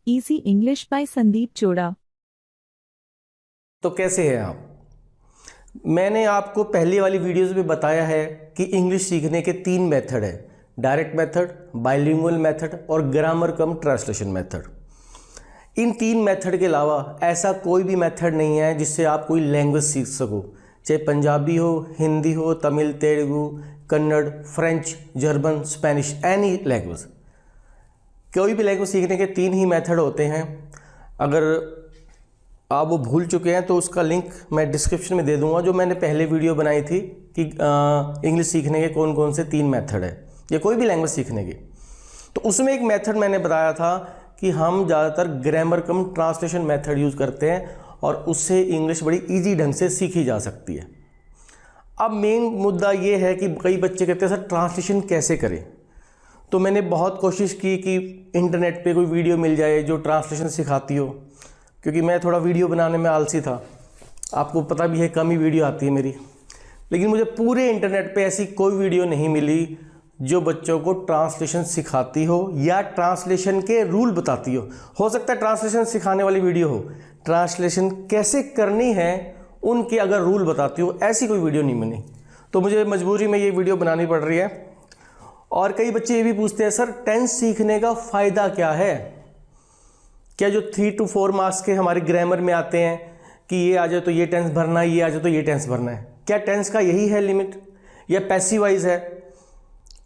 Easy English by Sandeep Choda. तो कैसे हैं आप? मैंने आपको पहली वाली वीडियोस में बताया है कि इंग्लिश सीखने के 3 मेथड है। डायरेक्ट मेथड, बाइलिंगुअल मेथड और ग्रामर कम ट्रांसलेशन मेथड। इन 3 मेथड के अलावा ऐसा कोई भी मेथड नहीं है जिससे आप कोई लैंग्वेज सीख सको, चाहे पंजाबी हो, हिंदी हो, Tamil, Telugu, Kannada, French, German, Spanish, any language. कोई भी लैंग्वेज सीखने के 3 ही मेथड होते हैं। अगर आप वो भूल चुके हैं तो उसका लिंक मैं डिस्क्रिप्शन में दे दूंगा, जो मैंने पहले वीडियो बनाई थी कि इंग्लिश सीखने के कौन कौन से 3 मेथड है या कोई भी लैंग्वेज सीखने के। तो उसमें एक मेथड मैंने बताया था कि हम ज़्यादातर ग्रामर कम ट्रांसलेशन मेथड यूज़ करते हैं और उससे इंग्लिश बड़ी ईजी ढंग से सीखी जा सकती है। अब मेन मुद्दा ये है कि कई बच्चे कहते हैं सर ट्रांसलेशन कैसे करें। तो मैंने बहुत कोशिश की कि इंटरनेट पे कोई वीडियो मिल जाए जो ट्रांसलेशन सिखाती हो, क्योंकि मैं थोड़ा वीडियो बनाने में आलसी था, आपको पता भी है कम ही वीडियो आती है मेरी। लेकिन मुझे पूरे इंटरनेट पे ऐसी कोई वीडियो नहीं मिली जो बच्चों को ट्रांसलेशन सिखाती हो या ट्रांसलेशन के रूल बताती हो सकता है ट्रांसलेशन सिखाने वाली वीडियो हो, ट्रांसलेशन कैसे करनी है उनके अगर रूल बताती हो, ऐसी कोई वीडियो नहीं मिली। तो मुझे मजबूरी में ये वीडियो बनानी पड़ रही है। और कई बच्चे ये भी पूछते हैं सर टेंस सीखने का फ़ायदा क्या है? क्या जो 3 to 4 मार्क्स के हमारे ग्रामर में आते हैं कि ये आ जाए तो ये टेंस भरना है, ये आ जाए तो ये टेंस भरना है, क्या टेंस का यही है लिमिट? या पैसिवाइज है,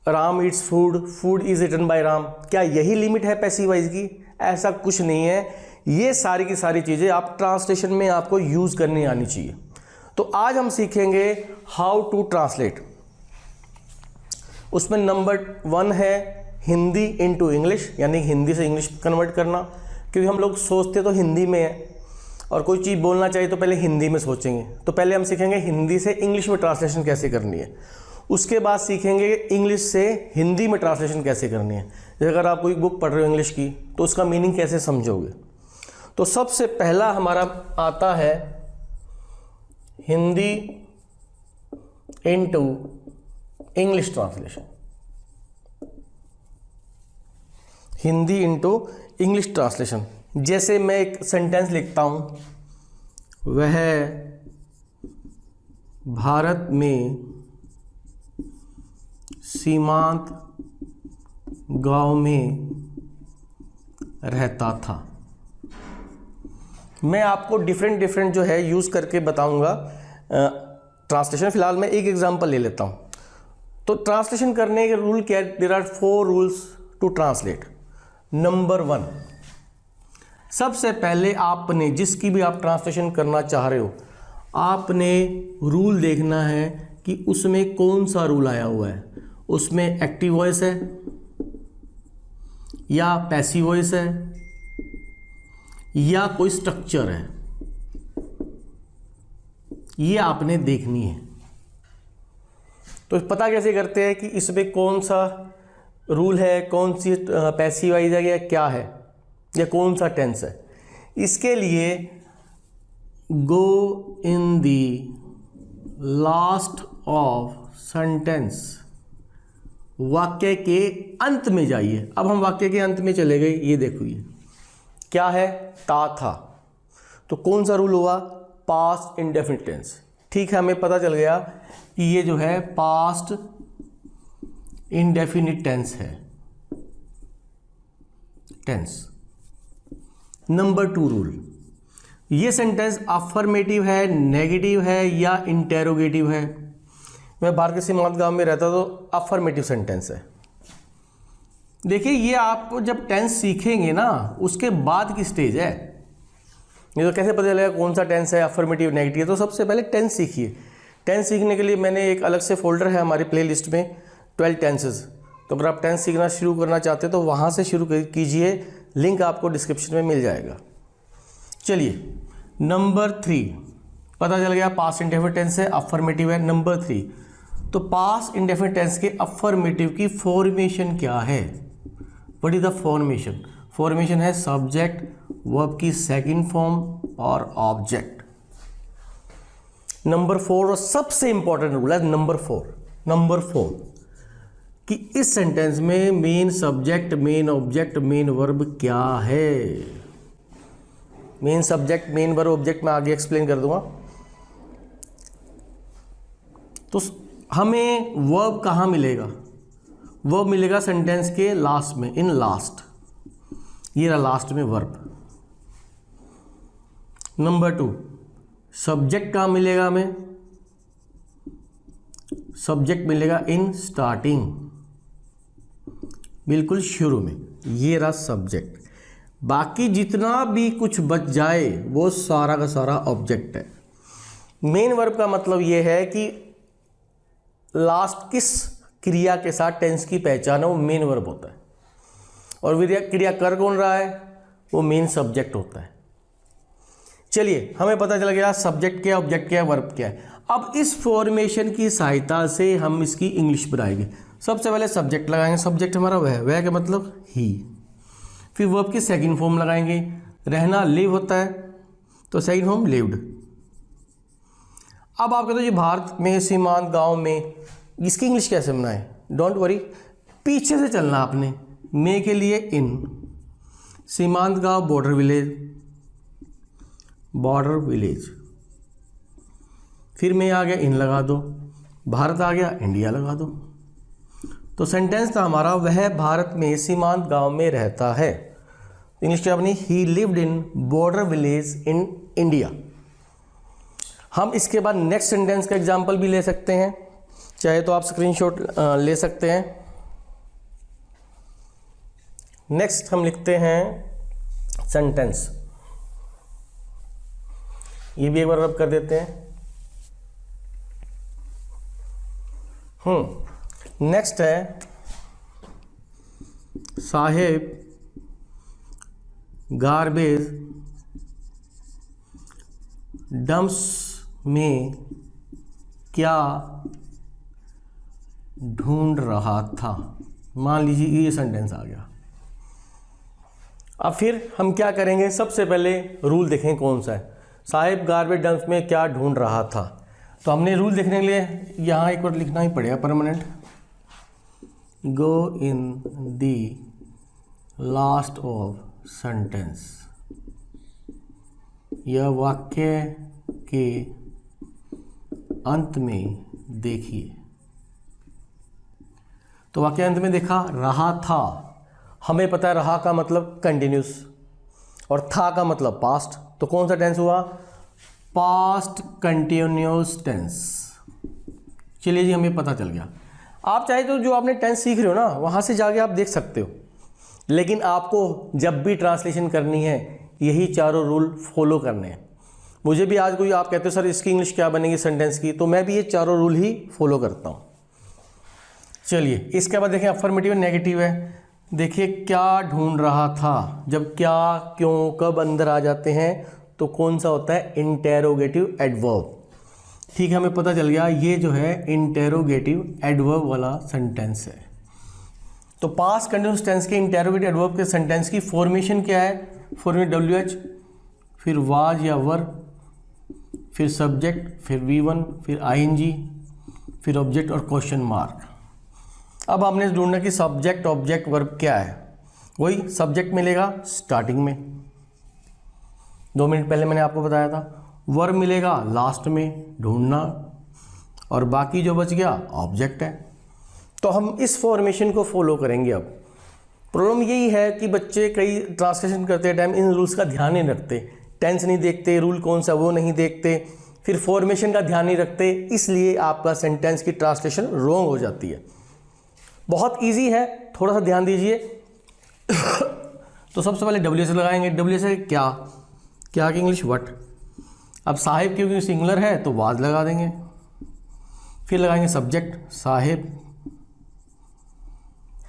Ram Yeats food, food is eaten by Ram, क्या यही लिमिट है पैसिवाइज की? ऐसा कुछ नहीं है। ये सारी की सारी चीज़ें आप ट्रांसलेशन में आपको यूज़ करनी आनी चाहिए। तो आज हम सीखेंगे हाउ टू ट्रांसलेट। उसमें नंबर 1 है हिंदी इनटू इंग्लिश, यानी हिंदी से इंग्लिश कन्वर्ट करना। क्योंकि हम लोग सोचते तो हिंदी में है और कोई चीज़ बोलना चाहिए तो पहले हिंदी में सोचेंगे। तो पहले हम सीखेंगे हिंदी से इंग्लिश में ट्रांसलेशन कैसे करनी है। उसके बाद सीखेंगे इंग्लिश से हिंदी में ट्रांसलेशन कैसे करनी है। जैसे अगर आप कोई बुक पढ़ रहे हो इंग्लिश की तो उसका मीनिंग कैसे समझोगे। तो सबसे पहला हमारा आता है Hindi into English translation. Hindi into English translation. जैसे मैं एक सेंटेंस लिखता हूं, वह भारत में सीमांत गांव में रहता था। मैं आपको डिफरेंट जो है यूज़ करके बताऊंगा ट्रांसलेशन। फिलहाल मैं एक एग्जांपल ले लेता हूं। तो ट्रांसलेशन करने के रूल क्या है? There are 4 rules to translate. Number 1, सबसे पहले आपने जिसकी भी आप ट्रांसलेशन करना चाह रहे हो, आपने रूल देखना है कि उसमें कौन सा रूल आया हुआ है। उसमें एक्टिव वॉइस है या पैसिव वॉइस है या कोई स्ट्रक्चर है, ये आपने देखनी है। तो पता कैसे करते हैं कि इसमें कौन सा रूल है, कौन सी पैसिव वॉइस है या क्या है, या कौन सा टेंस है? इसके लिए गो इन दी लास्ट ऑफ सेंटेंस, वाक्य के अंत में जाइए। अब हम वाक्य के अंत में चले गए। ये देखो, ये क्या है? ता था। तो कौन सा रूल हुआ? Past indefinite tense. ठीक है, हमें पता चल गया कि ये जो है पास्ट इंडेफिनिट टेंस है, टेंस। नंबर 2 रूल, ये सेंटेंस अफर्मेटिव है, नेगेटिव है या इंटेरोगेटिव है? मैं भारत के सीमांत गांव में रहता तो अफर्मेटिव सेंटेंस है। देखिए, ये आप जब टेंस सीखेंगे ना उसके बाद की स्टेज है। ये तो कैसे पता चलेगा कौन सा टेंस है, अफर्मेटिव, नेगेटिव? तो सबसे पहले टेंस सीखिए। टेंस सीखने के लिए मैंने एक अलग से फोल्डर है हमारी प्लेलिस्ट में, 12 टेंसेस। तो अगर आप टेंस सीखना शुरू करना चाहते हैं तो वहाँ से शुरू कीजिए, लिंक आपको डिस्क्रिप्शन में मिल जाएगा। चलिए, नंबर 3 पता चल गया, पास्ट इंडेफिनिट टेंस है, अफर्मेटिव है। नंबर 3, तो पास्ट इंडेफिनिट टेंस के अफर्मेटिव की फॉर्मेशन क्या है? What is the formation? Formation है सब्जेक्ट, वर्ब की सेकंड फॉर्म और ऑब्जेक्ट। नंबर 4 और सबसे इंपॉर्टेंट रूल है नंबर 4 कि इस सेंटेंस में main subject, main object, main verb क्या है। Main subject, main verb, object मैं आगे एक्सप्लेन कर दूंगा। तो हमें वर्ब कहाँ मिलेगा? वर्ब मिलेगा सेंटेंस के लास्ट में, इन लास्ट। ये रहा लास्ट में वर्ब। नंबर 2, सब्जेक्ट कहाँ मिलेगा हमें? सब्जेक्ट मिलेगा इन स्टार्टिंग, बिल्कुल शुरू में। ये रहा सब्जेक्ट। बाकी जितना भी कुछ बच जाए वो सारा का सारा ऑब्जेक्ट है। मेन वर्ब का मतलब ये है कि लास्ट किस क्रिया के साथ टेंस की पहचान है, वो मेन वर्ब होता है। और क्रिया कर कौन रहा है? वो मेन सब्जेक्ट होता है। चलिए, हमें पता चल गया सब्जेक्ट क्या, ऑब्जेक्ट क्या, वर्ब क्या है। अब इस फॉर्मेशन की सहायता से हम इसकी इंग्लिश बनाएंगे। सबसे पहले सब्जेक्ट लगाएंगे। सब्जेक्ट हमारा वह का मतलब ही। फिर वर्ब की सेकंड फॉर्म लगाएंगे। रहना लिव होता है, तो सेकंड फॉर्म लिव्ड। अब आप कहते हो जी भारत में, सीमांत गांव में, इसकी इंग्लिश कैसे बनाए? डोंट वरी, पीछे से चलना आपने। मे के लिए इन, सीमांत गांव बॉर्डर विलेज, बॉर्डर विलेज। फिर में आ गया इन लगा दो, भारत आ गया इंडिया लगा दो। तो सेंटेंस था हमारा वह भारत में सीमांत गांव में रहता है। इंग्लिश क्या बनी? ही lived in border village in India. हम इसके बाद नेक्स्ट सेंटेंस का एग्जांपल भी ले सकते हैं, चाहे तो आप स्क्रीनशॉट ले सकते हैं। नेक्स्ट हम लिखते हैं सेंटेंस। ये भी एक बार रब कर देते हैं। नेक्स्ट है साहेब गार्बेज डंप्स में क्या ढूंढ रहा था। मान लीजिए ये सेंटेंस आ गया। अब फिर हम क्या करेंगे? सबसे पहले रूल देखें कौन सा है। साहेब गार्बेज डंप्स में क्या ढूंढ रहा था। तो हमने रूल देखने के लिए यहाँ एक बार लिखना ही पड़ेगा permanent. Go in the last of sentence. यह वाक्य के अंत में देखिए। तो वाक्य अंत में देखा रहा था। हमें पता है रहा का मतलब कंटिन्यूस और था का मतलब पास्ट। तो कौन सा टेंस हुआ? Past continuous tense. चलिए जी, हमें पता चल गया। आप चाहे तो जो आपने टेंस सीख रहे हो ना, वहाँ से जाके आप देख सकते हो, लेकिन आपको जब भी ट्रांसलेशन करनी है यही चारों रूल फॉलो करने हैं। मुझे भी आज कोई आप कहते हो सर इसकी इंग्लिश क्या बनेगी सेंटेंस की, तो मैं भी ये चारों रूल ही फॉलो करता हूँ। चलिए, इसके बाद देखें अफर्मेटिव नेगेटिव है। देखिए क्या ढूंढ रहा था। जब क्या, क्यों, कब अंदर आ जाते हैं तो कौन सा होता है? Interrogative adverb. ठीक है, हमें पता चल गया ये जो है इंटेरोगेटिव एडवर्ब वाला सेंटेंस है। तो पास्ट कंटिन्यूअस टेंस के इंटेरोगेटिव एडवर्ब के सेंटेंस की फॉर्मेशन क्या है? फॉर्मेट WH, फिर वाज या वर, फिर सब्जेक्ट, फिर V1, फिर ING, फिर ऑब्जेक्ट और क्वेश्चन मार्क। अब हमने ढूंढना कि सब्जेक्ट ऑब्जेक्ट वर्ब क्या है। वही सब्जेक्ट मिलेगा स्टार्टिंग में, 2 मिनट पहले मैंने आपको बताया था। वर्ब मिलेगा लास्ट में, ढूंढना, और बाकी जो बच गया ऑब्जेक्ट है। तो हम इस फॉर्मेशन को फॉलो करेंगे। अब प्रॉब्लम यही है कि बच्चे कई ट्रांसलेशन करते टाइम इन रूल्स का ध्यान नहीं रखते, टेंस नहीं देखते, रूल कौन सा वो नहीं देखते, फिर फॉर्मेशन का ध्यान नहीं रखते, इसलिए आपका सेंटेंस की ट्रांसलेशन रॉन्ग हो जाती है। बहुत इजी है, थोड़ा सा ध्यान दीजिए। तो सबसे पहले WH लगाएंगे। WH क्या, क्या की इंग्लिश व्हाट। अब साहिब क्योंकि सिंगुलर है तो वाज लगा देंगे। फिर लगाएंगे सब्जेक्ट साहिब।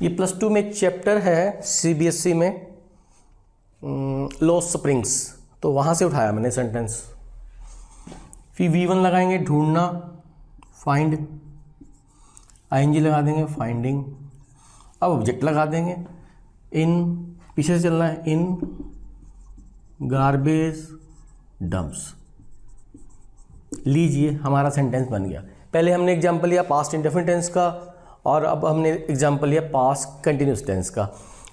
ये +2 में चैप्टर है CBSE में, लॉस स्प्रिंग्स, तो वहाँ से उठाया मैंने सेंटेंस। फिर V1 लगाएंगे ढूंढना, फाइंड, ING लगा देंगे फाइंडिंग। अब ऑब्जेक्ट लगा देंगे इन, पीछे से चलना है, इन गार्बेज डंप्स। लीजिए हमारा सेंटेंस बन गया। पहले हमने एग्जांपल लिया पास्ट इंडेफिनिट टेंस का, और अब हमने एग्जाम्पल लिया पास्ट कंटिन्यूस टेंस का।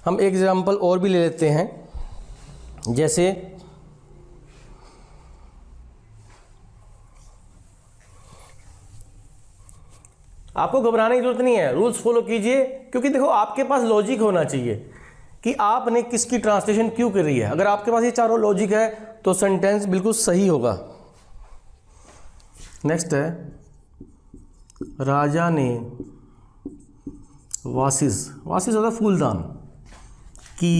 हम एक एग्जाम्पल और भी ले लेते हैं, जैसे आपको घबराने की जरूरत नहीं है, रूल्स फॉलो कीजिए, क्योंकि देखो आपके पास लॉजिक होना चाहिए कि आपने किसकी ट्रांसलेशन क्यों करी है। अगर आपके पास ये चारों लॉजिक है तो सेंटेंस बिल्कुल सही होगा। नेक्स्ट है, राजा ने वासिस होता फूलदान की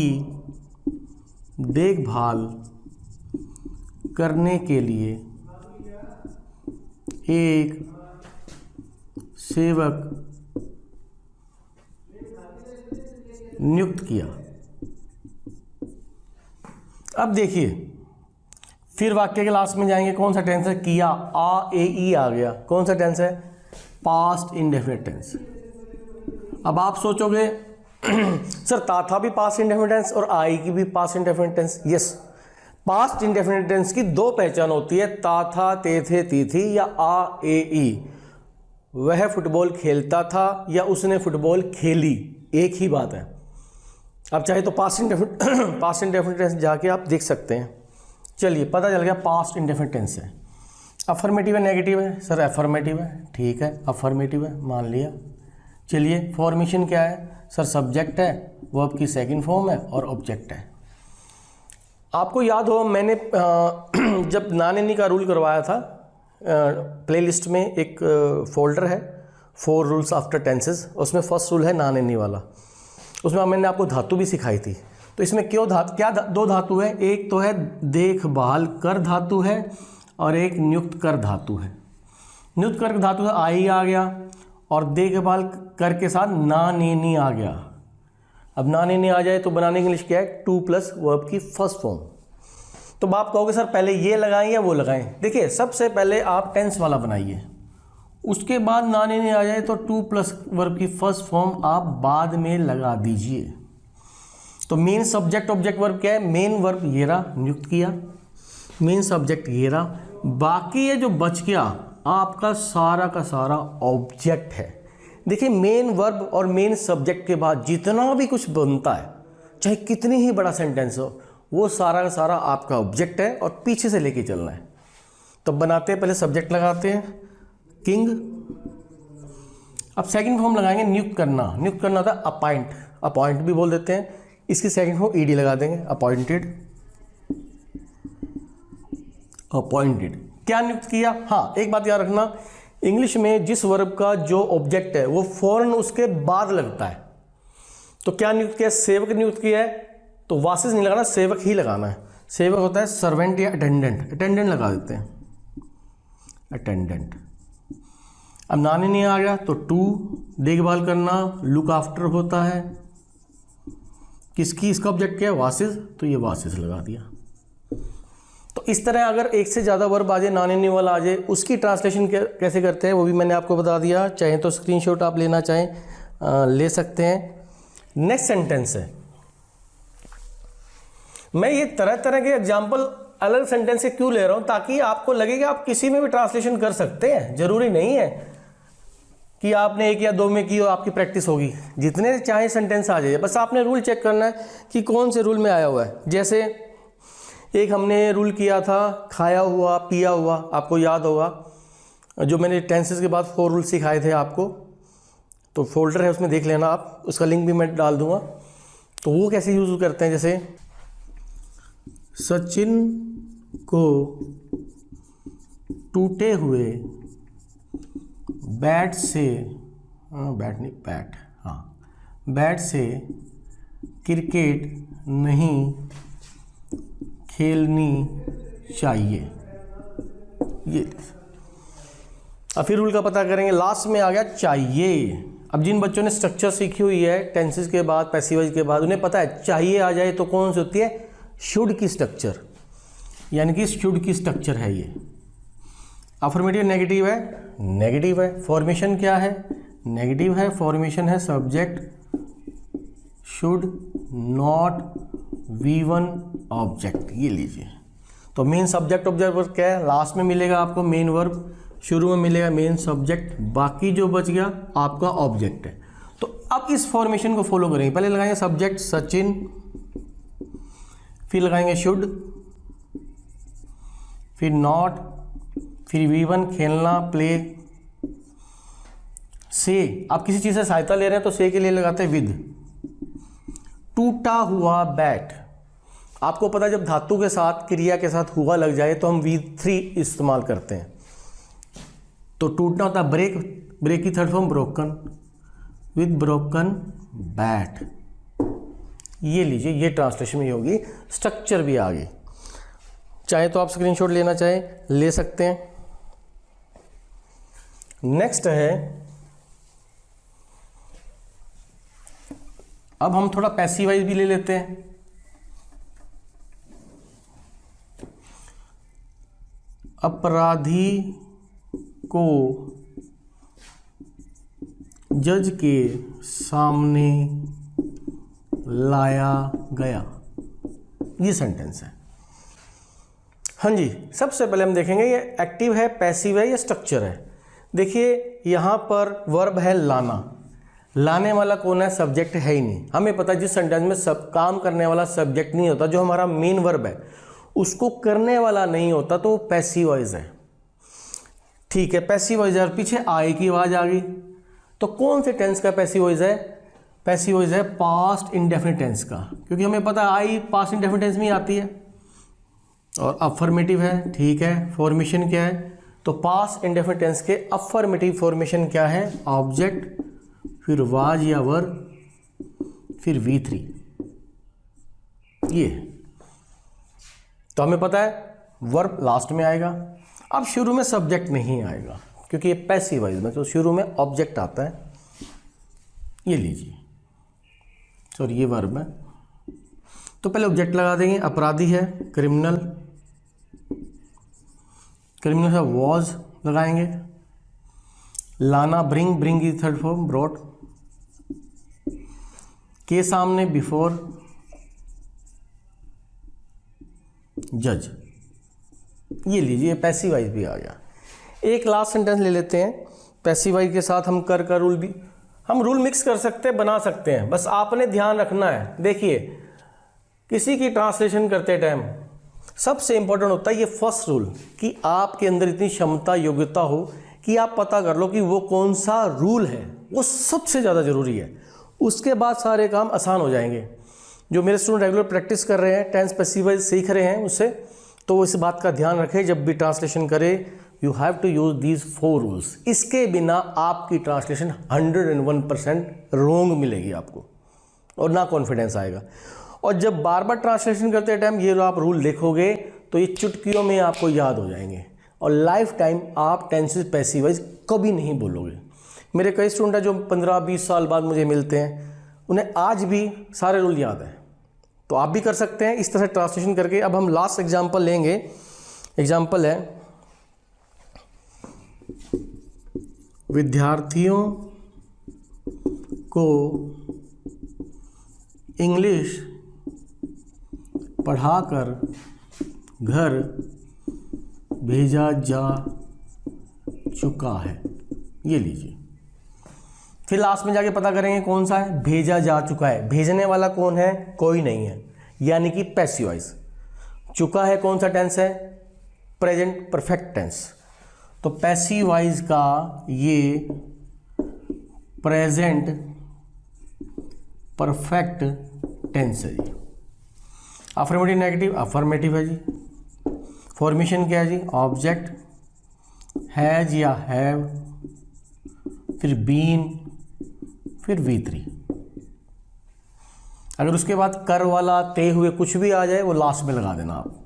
देखभाल करने के लिए एक सेवक नियुक्त किया। अब देखिए, फिर वाक्य के लास्ट में जाएंगे, कौन सा टेंस है, किया, आ ए ई आ गया, कौन सा टेंस है, पास्ट इंडेफिनिट टेंस। अब आप सोचोगे सर था भी पास्ट इंडेफिनिट टेंस और आई की भी past indefinite tense. Yes, past indefinite tense की दो पहचान होती है, था, ते थे, ती थी, या आ ए ई। वह फुटबॉल खेलता था या उसने फुटबॉल खेली, एक ही बात है। अब चाहे तो पास्ट इंडेफिनिट टेंस जाके आप देख सकते हैं। चलिए, पता चल गया पास्ट इंडेफिनिट टेंस है। अफर्मेटिव है, नेगेटिव है, सर अफर्मेटिव है, ठीक है, अफर्मेटिव है, मान लिया। चलिए, फॉर्मेशन क्या है, सर सब्जेक्ट है, वर्ब की सेकंड फॉर्म है और ऑब्जेक्ट है। आपको याद हो, मैंने जब नानी का रूल करवाया था, प्लेलिस्ट में एक फोल्डर है 4 रूल्स आफ्टर टेंसेस, उसमें फर्स्ट रूल है नान एनी वाला। उसमें मैंने आपको धातु भी सिखाई थी। तो इसमें दो धातु है, एक तो है देखभाल कर धातु है और एक नियुक्त कर धातु है। नियुक्त कर धातु है आई आ गया और देखभाल कर के साथ नान एनी आ गया। अब नान एनी आ जाए तो बनाने की इंग्लिश क्या है, 2 प्लस वर्ब की फर्स्ट फॉर्म। तो आप कहोगे सर पहले ये लगाएं या वो लगाएं। देखिए, सबसे पहले आप टेंस वाला बनाइए, उसके बाद नान एनी आ जाए तो 2 प्लस वर्ब की फर्स्ट फॉर्म आप बाद में लगा दीजिए। तो मेन सब्जेक्ट ऑब्जेक्ट वर्ब क्या है, मेन वर्ब ये रहा, नियुक्त किया, मेन सब्जेक्ट ये रहा, बाकी ये जो बच गया आपका सारा का सारा ऑब्जेक्ट है। देखिए, मेन वर्ब और मेन सब्जेक्ट के बाद जितना भी कुछ बनता है, चाहे कितनी ही बड़ा सेंटेंस हो, वो सारा का सारा आपका ऑब्जेक्ट है और पीछे से लेके चलना है। तो बनाते हैं, पहले सब्जेक्ट लगाते हैं किंग। अब सेकंड फॉर्म लगाएंगे नियुक्त करना। नियुक्त करना होता है अपॉइंट, अपॉइंट भी बोल देते हैं। इसकी सेकंड फॉर्म ईडी लगा देंगे, अपॉइंटेड, अपॉइंटेड। क्या नियुक्त किया, हाँ एक बात याद रखना, इंग्लिश में जिस वर्ब का जो ऑब्जेक्ट है वो फौरन उसके बाद लगता है। तो क्या नियुक्त किया, सेवक नियुक्त किया है, तो वासिस नहीं लगाना, सेवक ही लगाना है। सेवक होता है सर्वेंट या अटेंडेंट, अटेंडेंट लगा देते हैं, अटेंडेंट। अब नानी नहीं आ गया तो 2, देखभाल करना, लुक आफ्टर होता है, किसकी, इसका ऑब्जेक्ट क्या है, वासिस, तो ये वासिस लगा दिया। तो इस तरह अगर एक से ज़्यादा वर्ब आ जाए, नानी नहीं वाला आ जाए, उसकी ट्रांसलेशन कैसे करते हैं वो भी मैंने आपको बता दिया। चाहे तो स्क्रीनशॉट आप लेना चाहें ले सकते हैं। नेक्स्ट सेंटेंस है, मैं ये तरह तरह के एग्जाम्पल अलग सेंटेंस से क्यों ले रहा हूं, ताकि आपको लगे कि आप किसी में भी ट्रांसलेशन कर सकते हैं। जरूरी नहीं है कि आपने 1 या 2 में की और आपकी प्रैक्टिस होगी, जितने चाहे सेंटेंस आ जाइए, बस आपने रूल चेक करना है कि कौन से रूल में आया हुआ है। जैसे एक हमने रूल किया था खाया हुआ, पिया हुआ, आपको याद होगा, जो मैंने टेंसेस के बाद 4 रूल सिखाए थे आपको, तो फोल्डर है उसमें देख लेना आप, उसका लिंक भी मैं डाल दूंगा। तो वो कैसे यूज़ करते हैं, जैसे सचिन को टूटे हुए बैट से, बैट से क्रिकेट नहीं खेलनी चाहिए। ये अब फिर रूल का पता करेंगे, लास्ट में आ गया चाहिए। अब जिन बच्चों ने स्ट्रक्चर सीखी हुई है टेंसेस के बाद, पैसिव के बाद, उन्हें पता है चाहिए आ जाए तो कौन सी होती है, शुड की स्ट्रक्चर, यानी कि शुड की स्ट्रक्चर है ये। अफर्मेटिव नेगेटिव है, नेगेटिव है। फॉर्मेशन क्या है, नेगेटिव है। फॉर्मेशन है subject should not V1 object, ये लीजिए। तो मेन सब्जेक्ट ऑब्जेक्ट वर्ब क्या है, लास्ट में मिलेगा आपको मेन वर्ब, शुरू में मिलेगा मेन सब्जेक्ट, बाकी जो बच गया आपका ऑब्जेक्ट है। तो अब इस फॉर्मेशन को फॉलो करेंगे। पहले लगाएंगे सब्जेक्ट सचिन, फिर लगाएंगे शुड, फिर नॉट, फिर V1 खेलना प्ले, से आप किसी चीज़ से सहायता ले रहे हैं तो से के लिए लगाते हैं विद। टूटा हुआ बैट, आपको पता है जब धातु के साथ क्रिया के साथ हुआ लग जाए तो हम V3 इस्तेमाल करते हैं। तो टूटना होता है ब्रेक, ब्रेक की third form broken, with broken bat. ये लीजिए, ये ट्रांसलेशन में होगी, स्ट्रक्चर भी आ गई। चाहे तो आप स्क्रीनशॉट लेना चाहे ले सकते हैं। नेक्स्ट है, अब हम थोड़ा पैसिवाइज भी ले लेते हैं। अपराधी को जज के सामने लाया गया, ये सेंटेंस है। हाँ जी, सबसे पहले हम देखेंगे ये एक्टिव है, पैसिव है या स्ट्रक्चर है। देखिए यहाँ पर वर्ब है लाना, लाने वाला कौन है? सब्जेक्ट है ही नहीं। हमें पता है जिस सेंटेंस में सब काम करने वाला सब्जेक्ट नहीं होता, जो हमारा मेन वर्ब है उसको करने वाला नहीं होता, तो वो पैसिव वॉइस है। ठीक है, पैसिव वॉइस है और पीछे आई की आवाज़ आ गई, तो कौन से टेंस का पैसिव वॉइस है? पैसिव वॉइस है पास्ट इंडेफिनिट टेंस का, क्योंकि हमें पता है आई पास्ट इंडेफिनिट टेंस में ही आती है। और अफर्मेटिव है, ठीक है। फॉर्मेशन क्या है? तो पास्ट इंडेफिनिट टेंस के अफर्मेटिव फॉर्मेशन क्या है? ऑब्जेक्ट, फिर वाज या वर्ब, फिर V3, ये। तो हमें पता है वर्ब लास्ट में आएगा। अब शुरू में सब्जेक्ट नहीं आएगा क्योंकि ये पैसिव वॉइस में, तो शुरू में ऑब्जेक्ट आता है। ये लीजिए, सॉरी ये वर्ब है, तो पहले ऑब्जेक्ट लगा देंगे। अपराधी है क्रिमिनल, क्रिमिनल है वॉज लगाएंगे। लाना ब्रिंग, ब्रिंग की थर्ड फॉर्म ब्रॉट, के सामने बिफोर, जज। ये लीजिए पैसिवाइज भी आ गया। एक लास्ट सेंटेंस ले लेते हैं पैसिवाइज के साथ। हम कर का रूल भी, हम रूल मिक्स कर सकते हैं, बना सकते हैं, बस आपने ध्यान रखना है। देखिए किसी की ट्रांसलेशन करते टाइम सबसे इंपॉर्टेंट होता है ये फर्स्ट रूल, कि आपके अंदर इतनी क्षमता योग्यता हो कि आप पता कर लो कि वो कौन सा रूल है, वो सबसे ज़्यादा ज़रूरी है। उसके बाद सारे काम आसान हो जाएंगे। जो मेरे स्टूडेंट रेगुलर प्रैक्टिस कर रहे हैं, टेंस पैसिवाइज सीख रहे हैं उससे, तो वो इस बात का ध्यान रखें जब भी ट्रांसलेशन करें, you have to use these 4 rules. इसके बिना आपकी ट्रांसलेशन 101% रोंग मिलेगी आपको और ना कॉन्फिडेंस आएगा। और जब बार बार ट्रांसलेशन करते टाइम ये आप रूल देखोगे तो ये चुटकियों में आपको याद हो जाएंगे और लाइफ टाइम आप टेंसेस पैसिवाइज कभी नहीं बोलोगे। मेरे कई स्टूडेंट हैं जो 15-20 साल बाद मुझे मिलते हैं, उन्हें आज भी सारे रूल याद हैं। तो आप भी कर सकते हैं इस तरह से ट्रांसलेशन करके। अब हम लास्ट एग्जांपल लेंगे। एग्जांपल है, विद्यार्थियों को इंग्लिश पढ़ाकर घर भेजा जा चुका है। ये लीजिए, फिर लास्ट में जाके पता करेंगे कौन सा है, भेजा जा चुका है। भेजने वाला कौन है? कोई नहीं है, यानी कि पैसिव वॉइस। चुका है कौन सा टेंस है? Present perfect tense. तो पैसिव वॉइस का ये प्रेजेंट परफेक्ट टेंस है जी। अफर्मेटिव नेगेटिव, अफर्मेटिव है जी। फॉर्मेशन क्या है जी? ऑब्जेक्ट, हैज या हैव, फिर बीन, फिर V3। अगर उसके बाद कर वाला, ते हुए कुछ भी आ जाए वो लास्ट में लगा देना आप।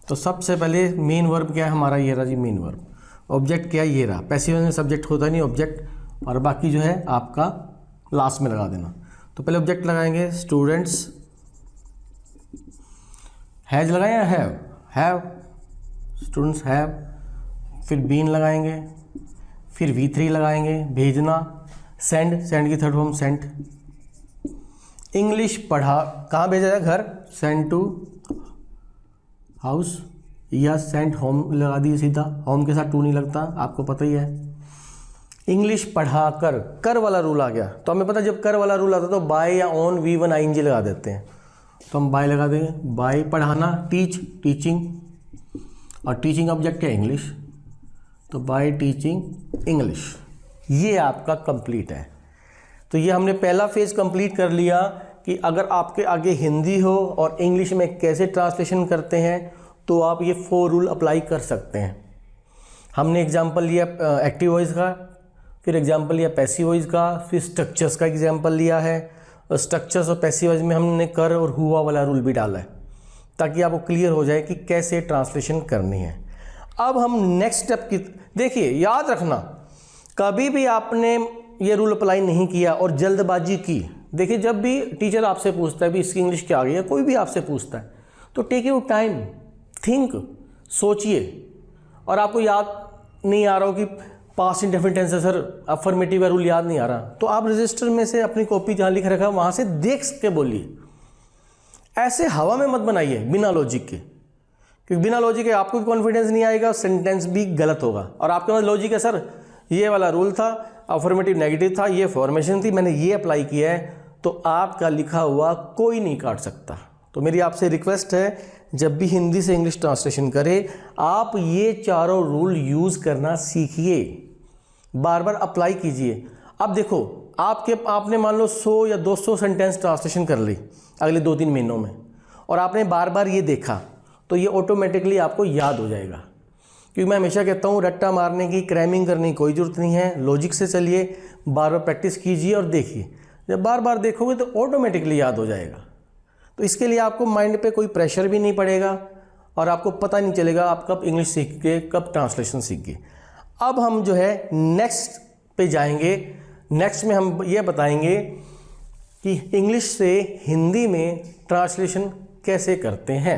तो सबसे पहले मेन वर्ब क्या है हमारा? ये रहा जी मेन वर्ब। ऑब्जेक्ट क्या है? ये रहा। पैसिव में सब्जेक्ट होता नहीं ऑब्जेक्ट, और बाकी जो है आपका लास्ट में लगा देना। तो पहले ऑब्जेक्ट लगाएंगे स्टूडेंट्स, हैज लगाए या हैव? Have, students have. फिर बीन लगाएंगे, फिर V3 लगाएंगे, भेजना। सेंड, सेंड की थर्ड फॉर्म सेंट। इंग्लिश पढ़ा, कहाँ भेजा जाए? घर। सेंड टू हाउस, या सेंट होम लगा दिए सीधा, होम के साथ टू नहीं लगता, आपको पता ही है। इंग्लिश पढ़ाकर, कर वाला रूल आ गया, तो हमें पता जब कर वाला रूल आता तो बाय या ऑन V1 ING लगा देते हैं, तो हम बाय लगा देंगे। बाय पढ़ाना, टीच, टीचिंग, और टीचिंग ऑब्जेक्ट है इंग्लिश, तो बाय टीचिंग इंग्लिश। ये आपका कंप्लीट है। तो ये हमने पहला फेज कंप्लीट कर लिया कि अगर आपके आगे हिंदी हो और इंग्लिश में कैसे ट्रांसलेशन करते हैं तो आप ये 4 रूल अप्लाई कर सकते हैं। हमने एग्जांपल लिया एक्टिव वॉइस का, फिर एग्जांपल लिया पैसिव वॉइस का, फिर स्ट्रक्चर्स का एग्जांपल लिया है। स्ट्रक्चर्स और पैसिव वॉइस में हमने कर और हुआ वाला रूल भी डाला है ताकि आपको क्लियर हो जाए कि कैसे ट्रांसलेशन करनी है। अब हम नेक्स्ट स्टेप की, देखिए याद रखना, कभी भी आपने ये रूल अप्लाई नहीं किया और जल्दबाजी की, देखिए जब भी टीचर आपसे पूछता है भी इसकी इंग्लिश क्या आ गई है, कोई भी आपसे पूछता है तो टेक योर टाइम, थिंक, सोचिए। और आपको याद नहीं आ रहा हो कि पास्ट इंडेफिनिट टेंस है सर, अफर्मेटिव है, रूल याद नहीं आ रहा, तो आप रजिस्टर में से अपनी कॉपी जहाँ लिख रखा है वहाँ से देख के बोलिए। ऐसे हवा में मत बनाइए बिना लॉजिक के, क्योंकि बिना लॉजिक के आपको भी कॉन्फिडेंस नहीं आएगा, सेंटेंस भी गलत होगा। और आपके पास लॉजिक है सर, ये वाला रूल था, अफर्मेटिव नेगेटिव था, ये फॉर्मेशन थी, मैंने ये अप्लाई किया है, तो आपका लिखा हुआ कोई नहीं काट सकता। तो मेरी आपसे रिक्वेस्ट है, जब भी हिंदी से इंग्लिश ट्रांसलेशन करें आप ये चारों रूल यूज़ करना सीखिए, बार बार अप्लाई कीजिए। अब देखो आपने मान लो 100 या 200 सेंटेंस ट्रांसलेशन कर ली अगले 2-3 महीनों में, और आपने बार बार ये देखा, तो ये ऑटोमेटिकली आपको याद हो जाएगा। क्योंकि मैं हमेशा कहता हूँ रट्टा मारने की, क्रैमिंग करने की कोई ज़रूरत नहीं है, लॉजिक से चलिए, बार बार प्रैक्टिस कीजिए और देखिए, जब बार बार देखोगे तो ऑटोमेटिकली याद हो जाएगा। तो इसके लिए आपको माइंड पे कोई प्रेशर भी नहीं पड़ेगा और आपको पता नहीं चलेगा आप कब इंग्लिश सीख के कब ट्रांसलेशन सीख गए। अब हम जो है नेक्स्ट पे जाएंगे। नेक्स्ट में हम ये बताएंगे कि इंग्लिश से हिंदी में ट्रांसलेशन कैसे करते हैं।